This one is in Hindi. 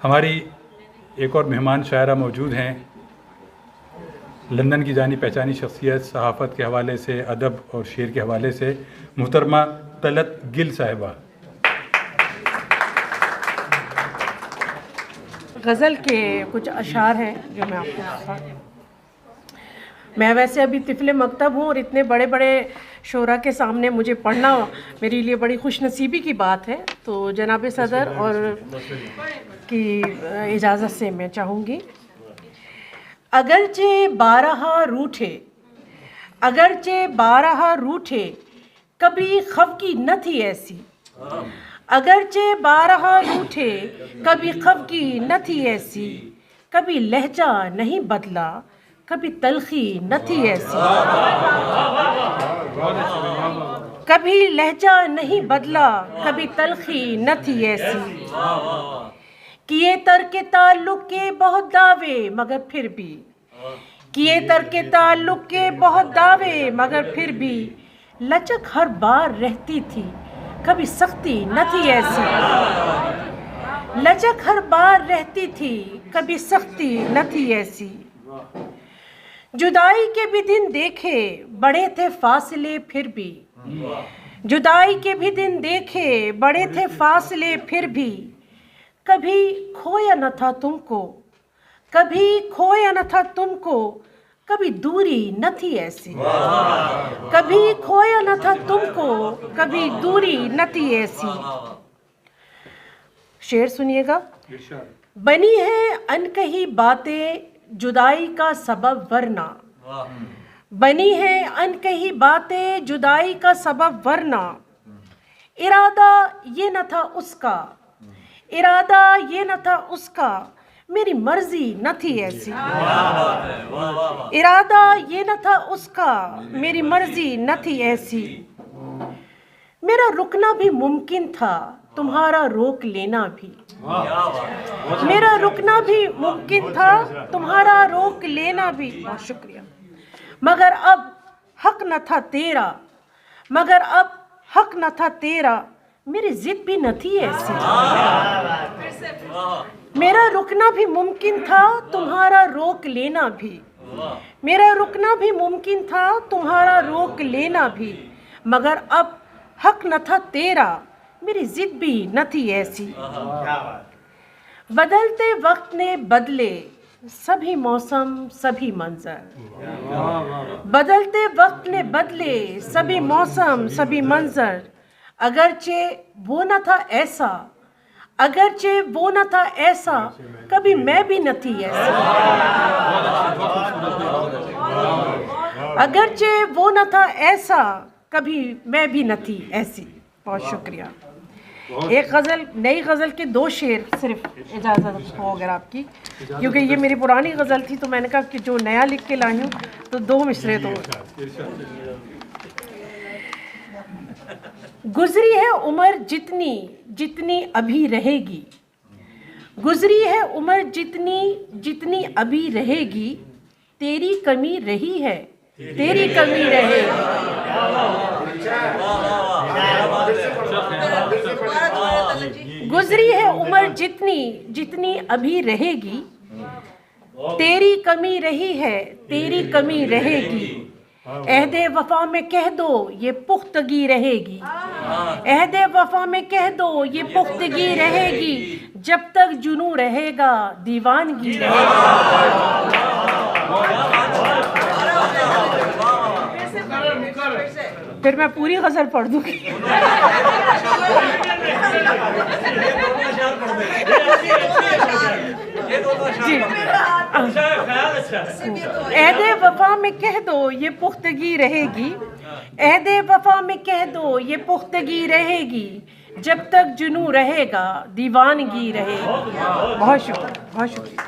हमारी एक और मेहमान शायरा मौजूद हैं, लंदन की जानी पहचानी शख्सियत, सहाफ़त के हवाले से, अदब और शेर के हवाले से मोहतरमा तलत गिल साहिबा। गज़ल के कुछ अशार हैं जो मैं आपको बता। मैं वैसे अभी तिफ़ले मकतब हूँ और इतने बड़े बड़े शोरा के सामने मुझे पढ़ना मेरे लिए बड़ी खुशनसीबी की बात है। तो जनाब सदर और की इजाज़त से मैं चाहूँगी, अगरचे बारहा रूठे, अगरचे बारहा रूठे, कभी खफगी न थी ऐसी। अगरचे बारहा रूठे, कभी खफगी न थी ऐसी। कभी लहजा नहीं बदला, कभी तलखी न थी ऐसी। कभी लहजा नहीं बदला, कभी तलखी न थी ऐसी। किए तरके ताल्लुक के बहुत दावे मगर फिर भी, किए तरके ताल्लुक के बहुत दावे मगर फिर भी, लचक हर बार रहती थी, कभी सख्ती न थी ऐसी। लचक हर बार रहती थी, कभी सख्ती न थी ऐसी। जुदाई के भी दिन देखे बड़े थे फासले फिर भी, जुदाई के भी दिन देखे बड़े थे फासले फिर भी, कभी खोया न था तुमको, कभी खोया न था तुमको, कभी दूरी न थी ऐसी। कभी खोया न था तुमको, कभी दूरी न थी ऐसी। शेर सुनिएगा। बनी है अनकही बातें जुदाई का सबब वरना, बनी है अनकही बातें जुदाई का सबब वरना। इरादा ये न था उसका, इरादा ये न था उसका, मेरी मर्जी न थी ऐसी। इरादा ये न था उसका, मेरी मर्जी न थी ऐसी। मेरा रुकना भी मुमकिन था, तुम्हारा रोक लेना भी। मेरा रुकना भी मुमकिन था, तुम्हारा रोक लेना भी। बहुत शुक्रिया। मगर अब हक न था तेरा, मगर अब हक न था तेरा, मेरी जिद भी न थी ऐसी। मेरा रुकना भी मुमकिन था, तुम्हारा रोक लेना भी। मेरा रुकना भी मुमकिन था, तुम्हारा रोक लेना भी, मगर अब हक न था तेरा, मेरी जिद भी न थी ऐसी। बदलते वक्त ने बदले सभी मौसम सभी मंजर, बदलते वक्त ने बदले सभी मौसम सभी मंजर। अगरचे वो न था ऐसा, अगरचे वो न था ऐसा, कभी मैं भी न थी ऐसी। अगरचे वो न था ऐसा, कभी मैं भी न थी ऐसी। बहुत शुक्रिया। एक गज़ल, नई गज़ल के दो शेर सिर्फ इजाज़त हो अगर आपकी, क्योंकि ये मेरी पुरानी गज़ल थी तो मैंने कहा कि जो नया लिख के लाई हूँ तो दो मिसरे तो। गुजरी है उम्र जितनी जितनी अभी रहेगी, गुजरी है उम्र जितनी जितनी अभी रहेगी, तेरी कमी रही है, तेरी कमी रहेगी। गुजरी है उम्र जितनी जितनी अभी रहेगी, तेरी कमी रही है, तेरी कमी रहेगी। अहदे वफा में कह दो ये पुख्तगी रहेगी, अहदे वफा में कह दो ये पुख्तगी रहेगी। जब तक जुनू रहेगा दीवानगी रहेगी। फिर मैं पूरी गज़ल पढ़ दूँगी। जी, अहदे वफा में कह दो ये पुख्तगी रहेगी, अहदे वफा में कह दो ये पुख्तगी रहेगी। जब तक जुनू रहेगा दीवानगी रहेगी। बहुत शुक्रिया, बहुत शुक्रिया।